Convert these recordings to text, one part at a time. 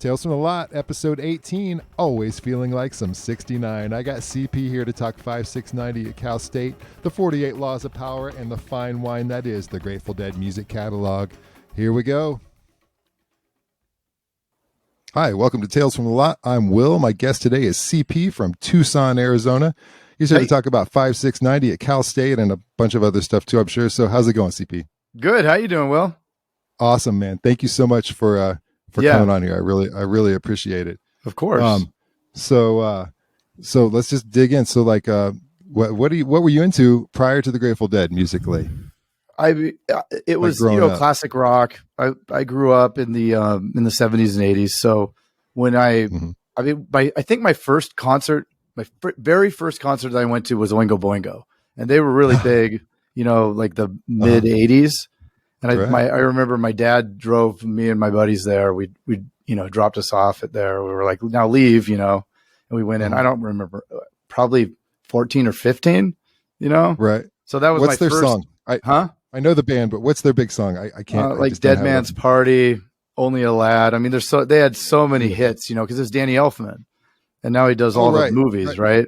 Tales from the Lot, episode 18, always feeling like some 69. I got CP here to talk 5690 at Cal State, the 48 Laws of Power, and the fine wine that is the Grateful Dead music catalog. Here we go. Hi, welcome to Tales from the Lot. I'm Will. My guest today is CP from Tucson, Arizona. He's here to talk about 5690 at Cal State and a bunch of other stuff too, I'm sure. So how's it going, CP? Good. How you doing, Will? Awesome, man. Thank you so much for coming on here. I really appreciate it. Of course. So let's just dig in. So what were you into prior to the Grateful Dead musically? It was classic rock. I grew up in the 70s and 80s. So when I think my first concert, very first concert that I went to was Oingo Boingo, and they were really big, like the mid 80s. And I remember my dad drove me and my buddies there. We dropped us off at there. We were like, now leave, and we went in. I don't remember, probably 14 or 15, Right. So that was what's their first song? I know the band, but what's their big song? I can't like Dead Man's Party, Only a Lad. I mean, they had so many hits, because it's Danny Elfman, and now he does all the movies, right?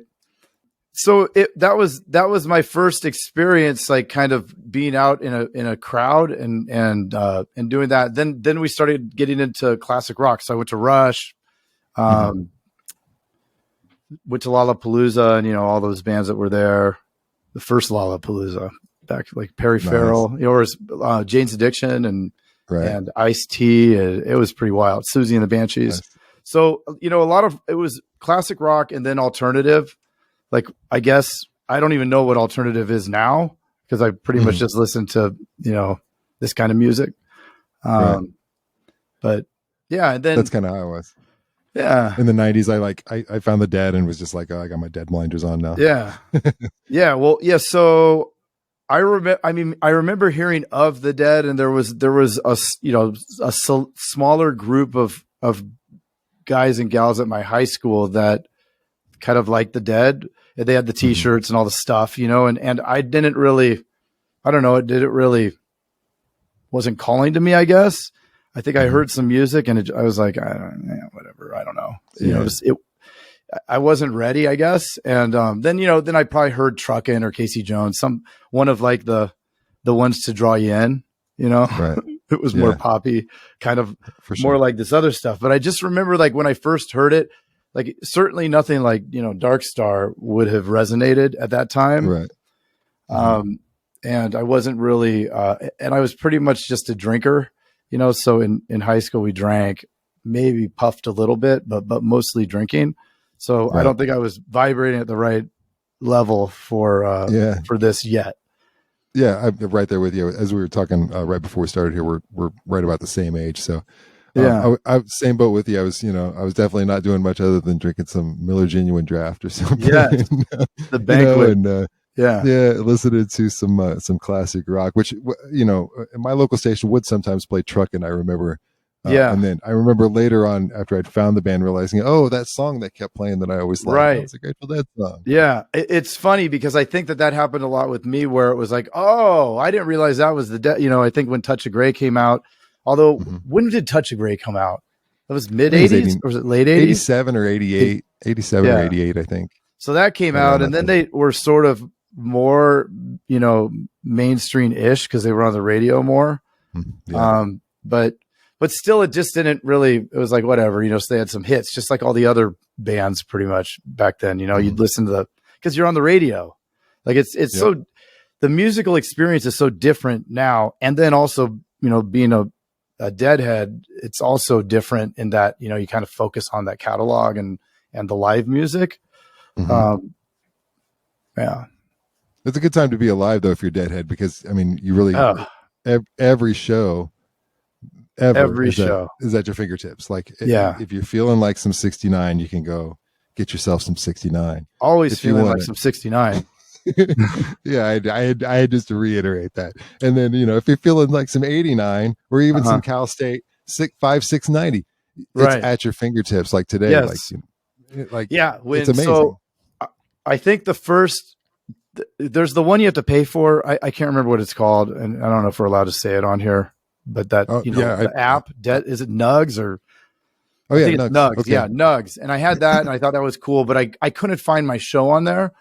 So that was my first experience, like kind of being out in a crowd and doing that. Then we started getting into classic rock. So I went to Rush, went to Lollapalooza, and all those bands that were there. The first Lollapalooza back, like Perry Farrell, or Jane's Addiction and Ice-T. It was pretty wild. Susie and the Banshees. Nice. So a lot of it was classic rock and then alternative. Like, I guess I don't even know what alternative is now because I pretty much just listen to, this kind of music. But yeah, and then that's kind of how I was. Yeah. In the 90s, I found the Dead and was just like, oh, I got my Dead blinders on now. Yeah. Yeah. Well, yeah. So I remember hearing of the Dead, and there was a smaller group of guys and gals at my high school that kind of like the Dead. They had the t-shirts and all the stuff, and I didn't really, I don't know. It really wasn't calling to me, I guess. I think I heard some music and I was like, whatever. I don't know. I wasn't ready, I guess. And then I probably heard Truckin or Casey Jones, one of like the ones to draw you in, Right. It was more poppy, kind of more like this other stuff. But I just remember like when I first heard it, like certainly nothing like, Dark Star would have resonated at that time. Right. And I wasn't really, and I was pretty much just a drinker, so in high school we drank, maybe puffed a little bit, but mostly drinking. So I don't think I was vibrating at the right level for this yet. Yeah. I'm right there with you. As we were talking right before we started here, we're right about the same age. So I same boat with you. I was definitely not doing much other than drinking some Miller Genuine Draft or something. Yeah, the banquet. Listening to some classic rock, which my local station would sometimes play Truckin. I remember. And then I remember later on, after I'd found the band, realizing, that song that kept playing that I always liked, that was a Grateful Dead song. Yeah, it's funny because I think that happened a lot with me, where it was like, I didn't realize that was the Dead. I think when Touch of Grey came out. Although, when did Touch of Grey come out? That was mid 80s or was it late 80s? 87 or 88. 87 or 88, I think. So that came out, and then they were sort of more, mainstream-ish because they were on the radio more. Yeah. But still, it just didn't really, it was like, whatever, so they had some hits, just like all the other bands pretty much back then, you'd listen to because you're on the radio. Like it's so, the musical experience is so different now. And then also, being a Deadhead, it's also different in that, you kind of focus on that catalog and the live music. Yeah. It's a good time to be alive though, if you're Deadhead, because you really, every show is at your fingertips. Like if you're feeling like some 69, you can go get yourself some 69. Always feeling like some 69. Yeah, I had just to reiterate that. And then, if you're feeling like some 89 or even some Cal State 5690, it's at your fingertips like today. Yes. It's amazing. So I think there's the one you have to pay for. I can't remember what it's called, and I don't know if we're allowed to say it on here, but that the app, is it Nugs or Oh I yeah, think it's Nugs. Nugs. Okay. Yeah, Nugs. And I had that, and I thought that was cool, but I couldn't find my show on there.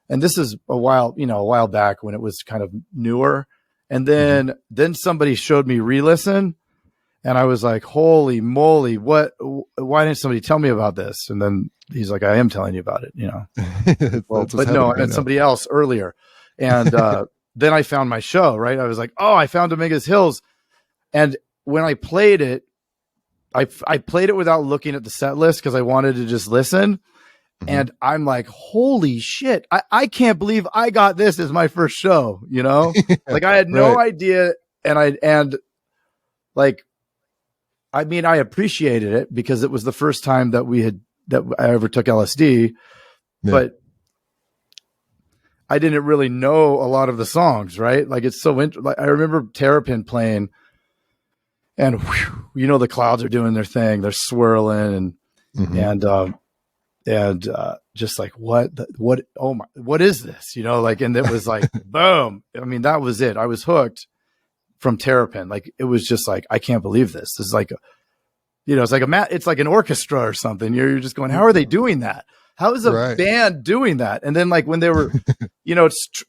And this is a while back when it was kind of newer. And then somebody showed me re-listen, and I was like, holy moly, why didn't somebody tell me about this? And then he's like, I am telling you about it, well, but no, I had somebody else earlier. And then I found my show, right? I was like, oh, I found Dominguez Hills. And when I played it, I played it without looking at the set list because I wanted to just listen. And I'm like, holy shit, I can't believe I got this as my first show, like I had no idea. And like, I mean, I appreciated it because it was the first time that I ever took LSD, but I didn't really know a lot of the songs, right? Like it's so like, I remember Terrapin playing, and the clouds are doing their thing, they're swirling and just like what oh my, what is this, like, and it was like boom. I mean, that was it. I was hooked from Terrapin. Like it was just like, I can't believe this. This is like it's like an orchestra or something. You're just going, how are they doing that? How is a band doing that? And then like when they were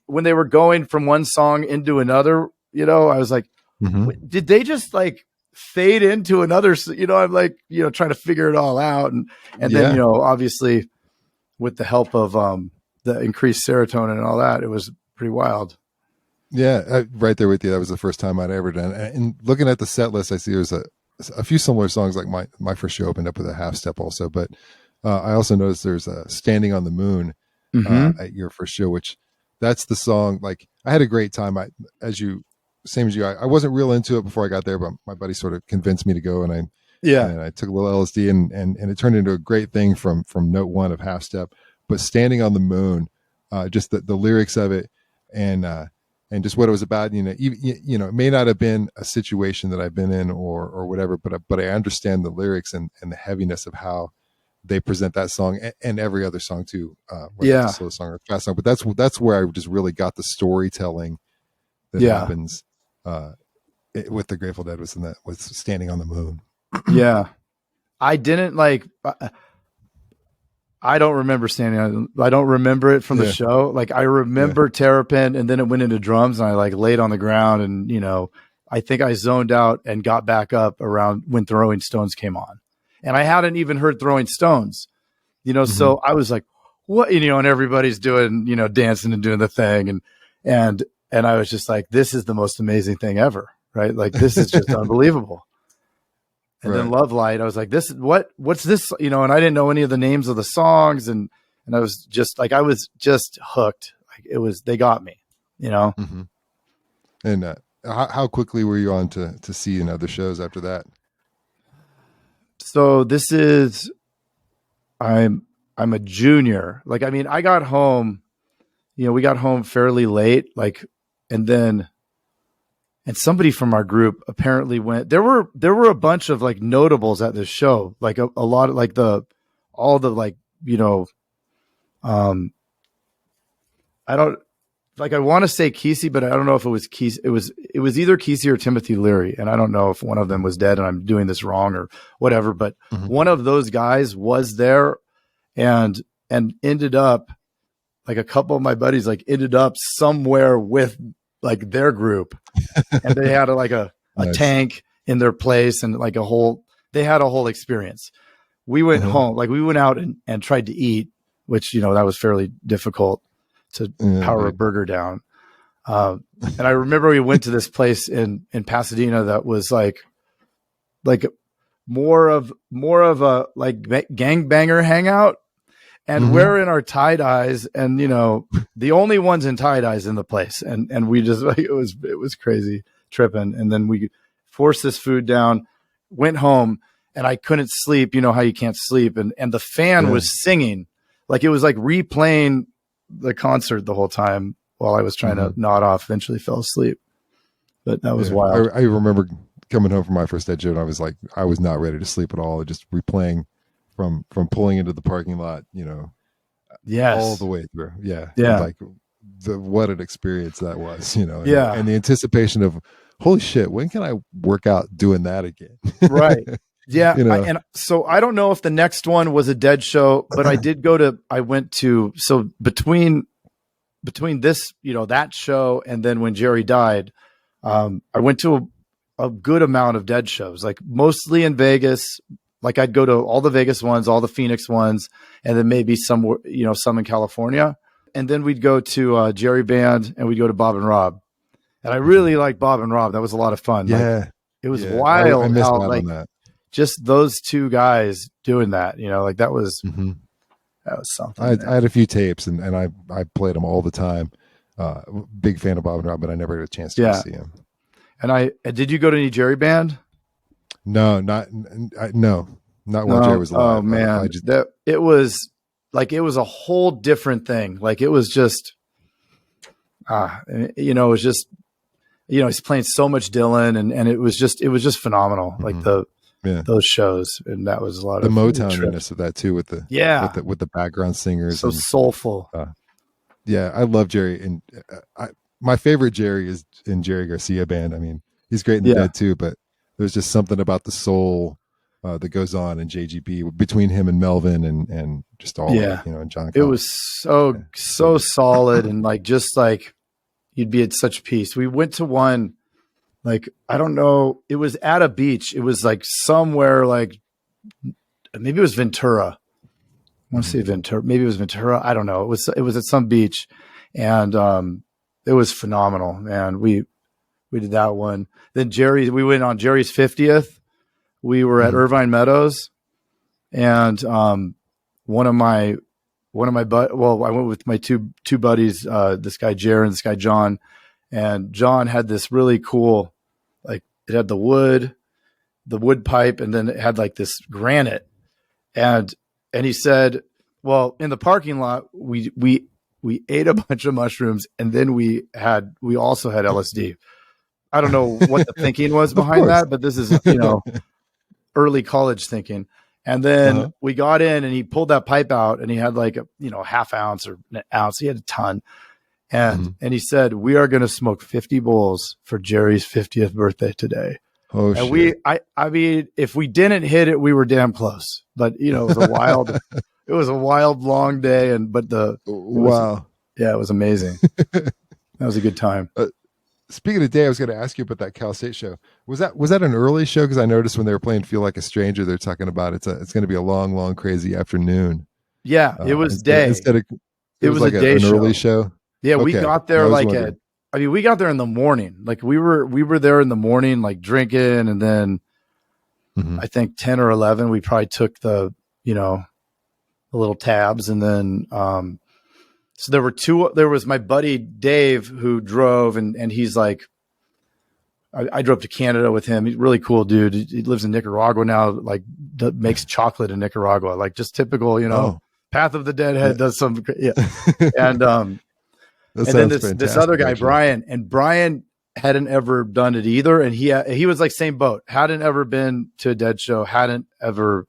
when they were going from one song into another, I was like, did they just like fade into another? I'm like, trying to figure it all out. And then, obviously with the help of the increased serotonin and all that, it was pretty wild. Yeah, right there with you. That was the first time I'd ever done. And looking at the set list, I see there's a few similar songs. Like my first show opened up with a half step also, but I also noticed there's a Standing on the Moon at your first show, which that's the song. Like I had a great time. Same as you. I wasn't real into it before I got there, but my buddy sort of convinced me to go, and I took a little LSD, and it turned into a great thing from note one of half step. But Standing on the Moon, just the lyrics of it, and just what it was about, it may not have been a situation that I've been in or whatever, but I understand the lyrics and the heaviness of how they present that song and every other song too. Whether it's a slow song or a fast song, but that's where I just really got the storytelling that happens with the Grateful Dead with Standing on the Moon. Yeah. I didn't like, I don't remember I don't remember it from the show. Like I remember Terrapin, and then it went into drums, and I like laid on the ground, and I think I zoned out and got back up around when Throwing Stones came on, and I hadn't even heard Throwing Stones, so I was like, what, and everybody's doing, dancing and doing the thing. And I was just like, this is the most amazing thing ever. Right. Like, this is just unbelievable. And then Love Light, I was like, what's this? And I didn't know any of the names of the songs. And I was just like, I was just hooked. Like they got me, And how quickly were you on to see in other shows after that? So this is, I'm a junior. Like, I mean, I got home, we got home fairly late, like, and somebody from our group apparently went. There were a bunch of like notables at this show, like a lot of like all the like, I don't like, I want to say Kesey, but I don't know if it was Kesey. It was either Kesey or Timothy Leary. And I don't know if one of them was dead and I'm doing this wrong or whatever, but one of those guys was there and ended up, like a couple of my buddies like ended up somewhere with like their group, and they had a nice tank in their place, and like they had a whole experience. We went home, like we went out and tried to eat, which, that was fairly difficult to power a burger down. And I remember we went to this place in Pasadena that was like more of a like gangbanger hangout. And we're in our tie-dyes, and the only ones in tie-dyes in the place, and we just like, it was crazy tripping. And then we forced this food down, went home, and I couldn't sleep. You know how you can't sleep, and the fan was singing, like it was like replaying the concert the whole time while I was trying to nod off. Eventually fell asleep, but that was wild. I remember coming home from my first Dead show, and I was like, I was not ready to sleep at all. Just replaying from pulling into the parking lot, all the way through. Like what an experience that was, and the anticipation of, holy shit, when can I work out doing that again? Right. Yeah. You know, And so I don't know if the next one was a Dead show, but I went to, so between this, that show, and then when Jerry died, I went to a good amount of Dead shows, like mostly in Vegas. Like I'd go to all the Vegas ones, all the Phoenix ones, and then maybe some, some in California. And then we'd go to Jerry Band, and we'd go to Bob and Rob. And I really liked Bob and Rob. That was a lot of fun. Yeah. Like, it was wild. I missed how, out like, on that. just those two guys doing that, like that was, that was something. I had a few tapes, and I played them all the time. Big fan of Bob and Rob, but I never had a chance to see him. And did you go to any Jerry Band? No, not while Jerry was alive. Oh man, it was a whole different thing. Like it was just, it was just, he's playing so much Dylan, and it was just phenomenal. Like those shows, and that was a lot the of Motown-ness of that too, with the background singers, so soulful. Yeah, I love Jerry, and my favorite Jerry is in Jerry Garcia Band. I mean, he's great in the Dead too, but there's just something about the soul that goes on in JGB between him and Melvin, and just all and John. It was so solid, and just like you'd be at such peace. We went to one, like, I don't know, it was at a beach. It was like somewhere, like maybe it was Ventura. I want to say Ventura. Maybe it was Ventura. I don't know. It was at some beach, and it was phenomenal. Man, we did that one. Then we went on Jerry's 50th. We were at Irvine Meadows, and one of my I went with my two buddies, this guy Jared and this guy John, and John had this really cool, like, it had the wood pipe, and then it had like this granite, and he said, well, in the parking lot, we ate a bunch of mushrooms, and then we also had LSD. I don't know what the thinking was behind that, but this is, early college thinking. And then we got in, and he pulled that pipe out, and he had like a, half ounce or an ounce. He had a ton. And he said, we are going to smoke 50 bowls for Jerry's 50th birthday today. Oh, and shit. I mean, if we didn't hit it, we were damn close, but it was a wild, long day. But it was amazing. That was a good time. Speaking of day, I was going to ask you about that Cal State show. Was that an early show? Because I noticed when they were playing "Feel Like a Stranger," they're talking about it's going to be a long, long, crazy afternoon. Yeah, it was day. It was like a day an early show. Yeah, okay. We got there we got there in the morning. Like we were there in the morning, like drinking, and then I think 10 or 11, we probably took the little tabs, and then so there were two. There was my buddy Dave who drove, and he's like, I drove to Canada with him. He's a really cool dude. He lives in Nicaragua now, like makes chocolate in Nicaragua, like just typical, Path of the Deadhead does some, and then this other guy, Brian hadn't ever done it either, and he was like same boat, hadn't ever been to a Dead show, hadn't ever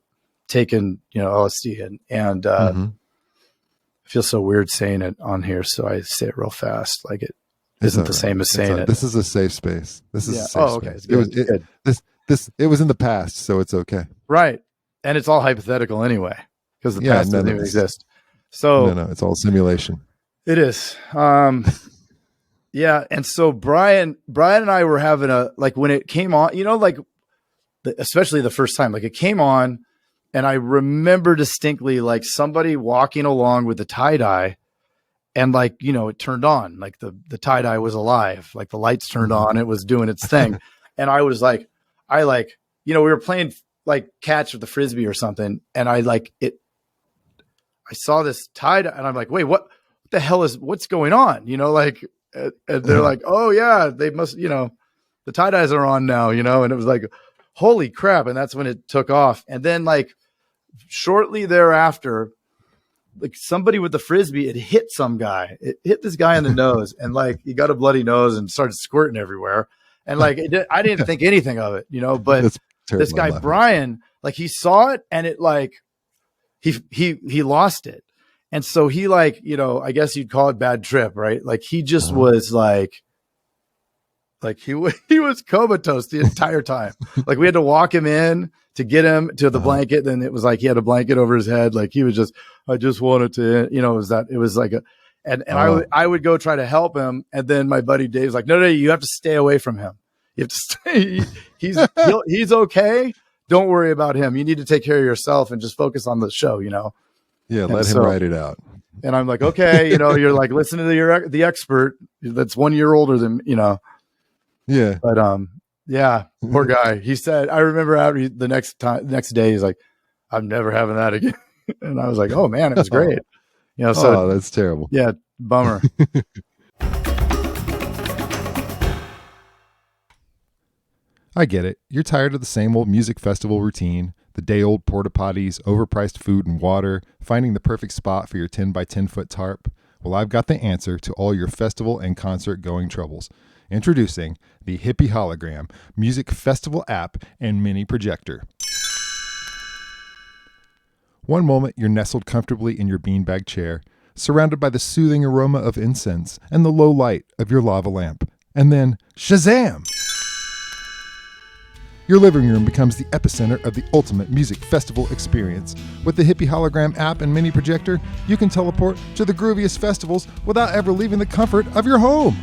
taken LSD, and I feel so weird saying it on here, so I say it real fast. Like it isn't the same as saying it. This is a safe space. This is a safe okay. space. It was in the past, so it's okay. Right. And it's all hypothetical anyway, because the past doesn't even exist. So no, it's all simulation. It is. Yeah. And so Brian and I were having when it came on, especially the first time, like it came on, and I remember distinctly like somebody walking along with the tie-dye, and it turned on, like the tie-dye was alive, like the lights turned on, it was doing its thing. And I was like, we were playing like catch with the Frisbee or something. And I saw this tie-dye, and I'm like, wait, what the hell what's going on? And they're like, oh yeah, they must, the tie-dyes are on now, and it was like, holy crap. And that's when it took off. And then like shortly thereafter, like somebody with the Frisbee, it hit some guy. It hit this guy in the nose, and like he got a bloody nose and started squirting everywhere. And like I didn't think anything of it, but this guy Brian, like he saw it, and it like he lost it. And so he like, I guess you'd call it bad trip, right? Like he just was like, Like he was comatose the entire time. Like we had to walk him in to get him to the blanket. Then it was like he had a blanket over his head. Like he was just, I just wanted to, you know, it was like I would go try to help him. And then my buddy Dave's like, no, you have to stay away from him. You have to stay. He's okay. Don't worry about him. You need to take care of yourself and just focus on the show, you know? Yeah. Let him write it out. And I'm like, okay, you know, you're like, listen to the expert that's 1 year older than, you know. Yeah. But yeah, poor guy. He said, I remember after the next day, he's like, I'm never having that again. And I was like, oh man, it was great. You know, so that's terrible. Yeah, bummer. I get it. You're tired of the same old music festival routine, the day-old porta potties, overpriced food and water, finding the perfect spot for your 10 by 10 foot tarp. Well, I've got the answer to all your festival and concert going troubles. Introducing the Hippie Hologram Music Festival app and mini projector. One moment you're nestled comfortably in your beanbag chair, surrounded by the soothing aroma of incense and the low light of your lava lamp. And then, Shazam! Your living room becomes the epicenter of the ultimate music festival experience. With the Hippie Hologram app and mini projector, you can teleport to the grooviest festivals without ever leaving the comfort of your home.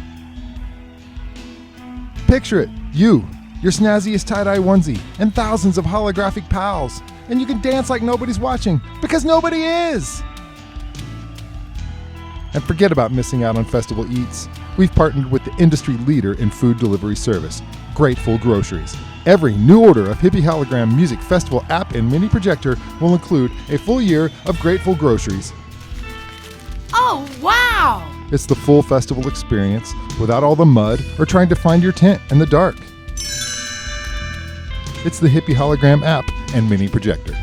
Picture it, your snazziest tie-dye onesie, and thousands of holographic pals. And you can dance like nobody's watching, because nobody is! And forget about missing out on festival eats. We've partnered with the industry leader in food delivery service, Grateful Groceries. Every new order of Hippie Hologram Music Festival app and mini projector will include a full year of Grateful Groceries. Oh, wow! It's the full festival experience without all the mud or trying to find your tent in the dark. It's the Hippie Hologram app and mini projector.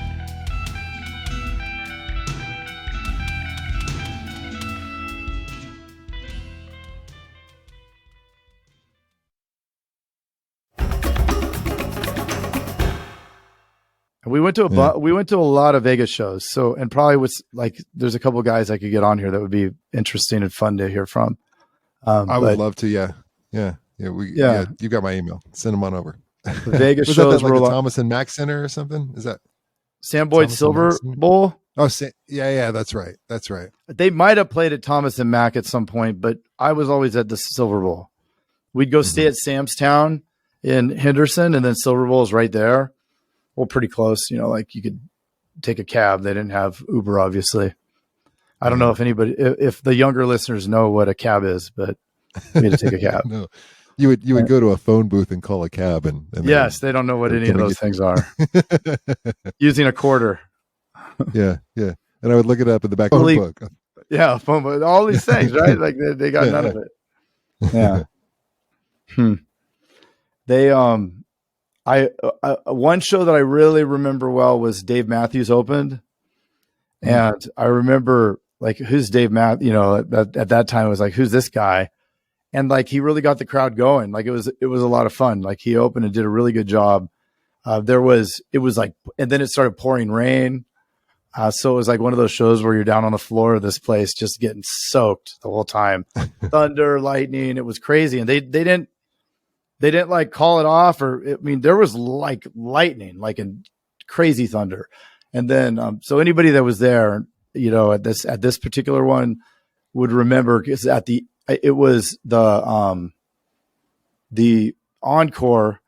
We went to a lot of Vegas shows. So, and probably was like, there's a couple of guys I could get on here that would be interesting and fun to hear from. I would love to. Yeah. You got my email. Send them on over. The Vegas was shows that like were the Thomas and Mack Center or something? Is that Sam Boyd Silver Bowl? Oh, yeah, that's right. They might have played at Thomas and Mack at some point, but I was always at the Silver Bowl. We'd go stay at Sam's Town in Henderson, and then Silver Bowl is right there. Well, pretty close. You know, like you could take a cab. They didn't have Uber, obviously. I don't know if the younger listeners know what a cab is, but we had to take a cab. No. You would go to a phone booth and call a cab, and yes, they don't know what any of those things are. Using a quarter. Yeah, and I would look it up in the back phone book. Yeah, phone book. All these things, right? Like they got none of it. Yeah. They one show that I really remember well was Dave Matthews opened, and I remember like who's Dave Matthews? You know, at that time it was like who's this guy? And like he really got the crowd going. Like it was a lot of fun. Like he opened and did a really good job. It was like, and then it started pouring rain. So it was like one of those shows where you're down on the floor of this place just getting soaked the whole time. Thunder, lightning, it was crazy. And they didn't like call it off there was like lightning, like in crazy thunder. And then so anybody that was there, you know, at this particular one would remember because it was the encore.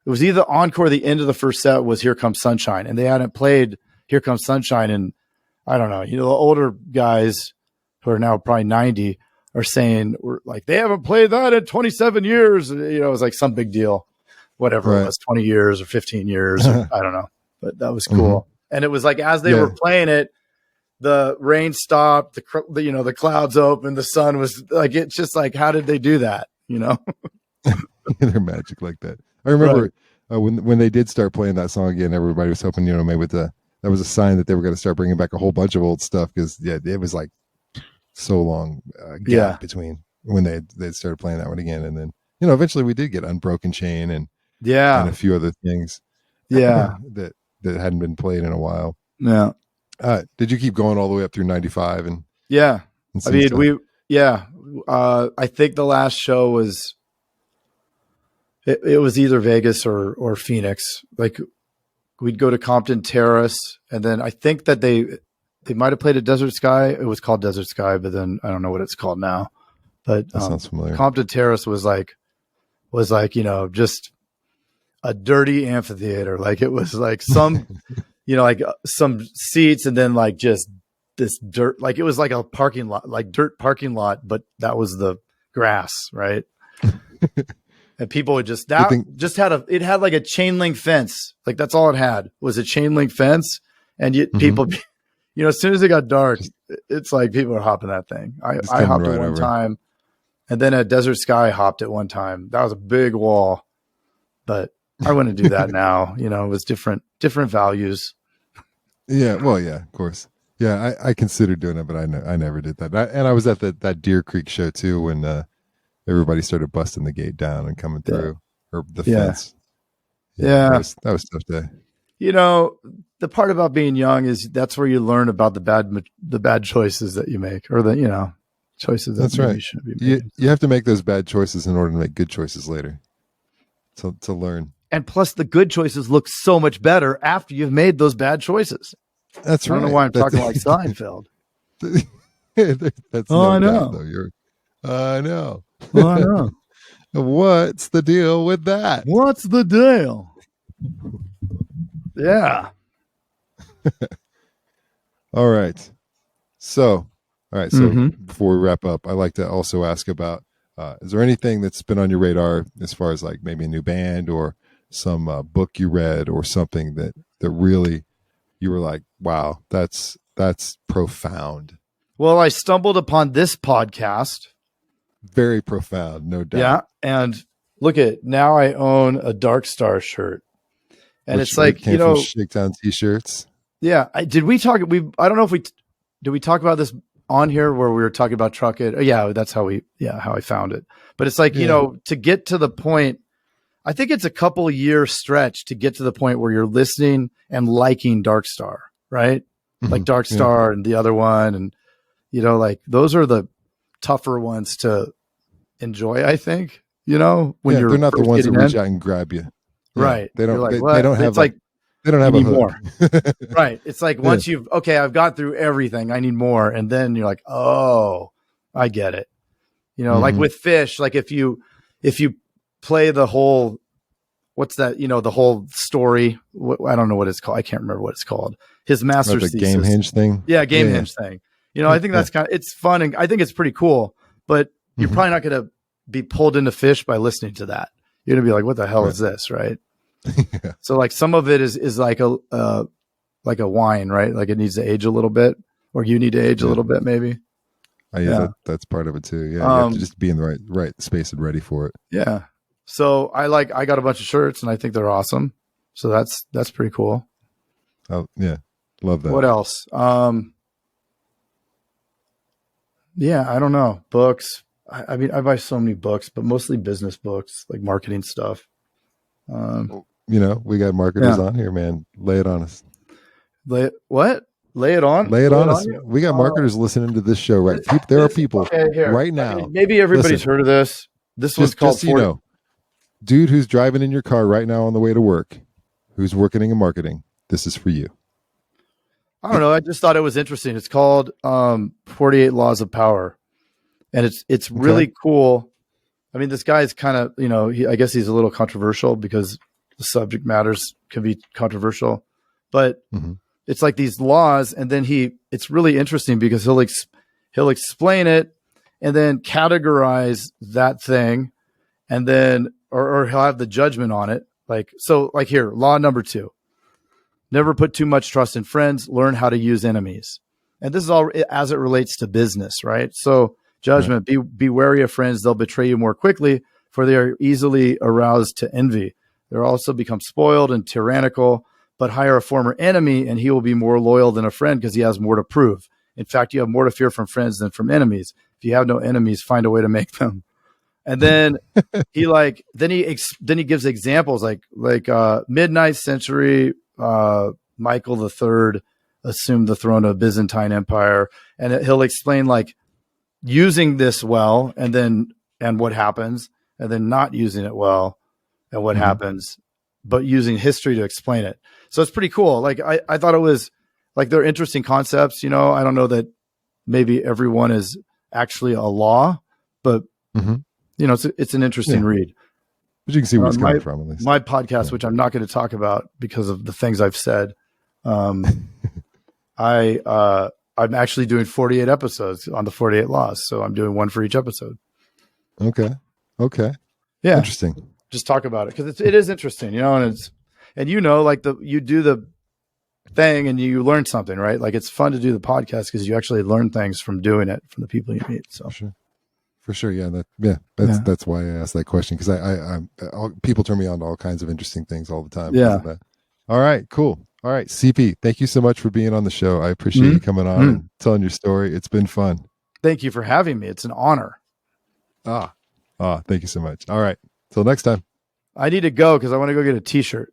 It was either encore, the end of the first set was Here Comes Sunshine, and they hadn't played Here Comes Sunshine. And I don't know, you know, the older guys who are now probably 90 are saying we're like, they haven't played that in 27 years. You know, it was like some big deal, whatever it was, 20 years or 15 years. Or, I don't know, but that was cool. And it was like, as they were playing it, the rain stopped, the clouds opened, the sun was like, it's just like, how did they do that? You know, they're magic like that. I remember when they did start playing that song again, everybody was hoping, you know, maybe that was a sign that they were going to start bringing back a whole bunch of old stuff. Cause it was like so long gap between when they started playing that one again. And then, you know, eventually we did get Unbroken Chain and a few other things that hadn't been played in a while. Yeah. Did you keep going all the way up through 95? And I mean, I think the last show was it was either Vegas or Phoenix. Like we'd go to Compton Terrace, and then I think that they might have played at Desert Sky. It was called Desert Sky, but then I don't know what it's called now. But that sounds familiar. Compton Terrace was like, just a dirty amphitheater. Like it was like some, like some seats and then like just this dirt, like it was like a parking lot, like dirt parking lot, but that was the grass, right? And people would it had like a chain link fence. Like that's all it had was a chain link fence. And people, as soon as it got dark, it's like people are hopping that thing. I hopped it one time, and then at Desert Sky hopped it one time. That was a big wall, but I wouldn't do that now. It was different values. Yeah. Well, yeah, of course. Yeah. I considered doing it, but I never did that. And I was at that Deer Creek show too, when, everybody started busting the gate down and coming through, or the fence. Yeah. That was a tough day. The part about being young is that's where you learn about the bad choices that you make, or the, choices that right. you shouldn't be making. You have to make those bad choices in order to make good choices later. To learn. And plus the good choices look so much better after you've made those bad choices. That's right. I don't know why I'm talking like Seinfeld. That's I know. Though. I know. Oh, I know. What's the deal with that? What's the deal? Yeah. All right. So before we wrap up, I like to also ask about, is there anything that's been on your radar as far as like maybe a new band or some book you read or something that really you were like, wow, that's profound? Well, I stumbled upon this podcast. Very profound, no doubt. Yeah. And look now I own a Dark Star shirt. And it's like, came from Shakedown t-shirts. Yeah. I don't know if did we talk about this on here where we were talking about Truckin? Yeah, that's how I found it. But it's like, to get to the point, I think it's a couple year stretch to get to the point where you're listening and liking Dark Star, right? Mm-hmm. Like Dark Star and the other one. And, like those are the tougher ones to enjoy, I think, when they're not the ones that reach out and grab you. Yeah, right. They don't, like, they don't have, it's like, they don't have a more. Right. It's like once I've got through everything, I need more. And then you're like, oh, I get it. Like with Fish, like if you play the whole, what's that, the whole story, I don't know what it's called. I can't remember what it's called. His master's thesis. Game Hinge thing. Yeah. Hinge thing. I think that's it's fun. And I think it's pretty cool, but you're probably not going to be pulled into Fish by listening to that. You're going to be like, what the hell is this? Right. Yeah. So like some of it is like a wine, right? Like it needs to age a little bit, or you need to age a little bit, maybe. That's part of it too. Yeah. You have to just be in the right space and ready for it. Yeah. So I got a bunch of shirts and I think they're awesome. So that's pretty cool. Oh yeah. Love that. What else? Yeah, I don't know. Books. I mean, I buy so many books, but mostly business books, like marketing stuff. We got marketers on here, man. Lay it on us. Lay it on? Lay it on us. We got marketers listening to this show, right? There are people right now. I mean, maybe everybody's heard of this. This one's called dude who's driving in your car right now on the way to work, who's working in marketing. This is for you. I don't know. I just thought it was interesting. It's called 48 Laws of Power. And it's really cool. I mean, this guy is kind of, I guess he's a little controversial because the subject matters can be controversial, but it's like these laws. And then it's really interesting because he'll explain it and then categorize that thing. And then, or he'll have the judgment on it. Like here, law number 2, never put too much trust in friends, learn how to use enemies. And this is all as it relates to business, right? So judgment, be wary of friends. They'll betray you more quickly, for they are easily aroused to envy. They'll also become spoiled and tyrannical, but hire a former enemy and he will be more loyal than a friend because he has more to prove. In fact, you have more to fear from friends than from enemies. If you have no enemies, find a way to make them. And then he gives examples like mid-9th century, Michael III assumed the throne of Byzantine Empire. And he'll explain like using this well, and what happens, and then not using it well. and what happens, but using history to explain it. So it's pretty cool. Like I thought it was like, they're interesting concepts. You know, I don't know that maybe everyone is actually a law, but you know, it's an interesting read. But you can see where it's coming from, at least. My podcast, which I'm not going to talk about because of the things I've said. I'm actually doing 48 episodes on the 48 laws. So I'm doing one for each episode. Okay. Yeah. Interesting. Just talk about it. Cause it is interesting, you know, and you know, like you do the thing and you learn something, right? Like it's fun to do the podcast because you actually learn things from doing it from the people you meet. So for sure. Yeah. That's why I asked that question. Cause people turn me on to all kinds of interesting things all the time. Yeah. All right, cool. All right, CP, thank you so much for being on the show. I appreciate you coming on and telling your story. It's been fun. Thank you for having me. It's an honor. Thank you so much. All right, till next time. I need to go because I want to go get a t-shirt.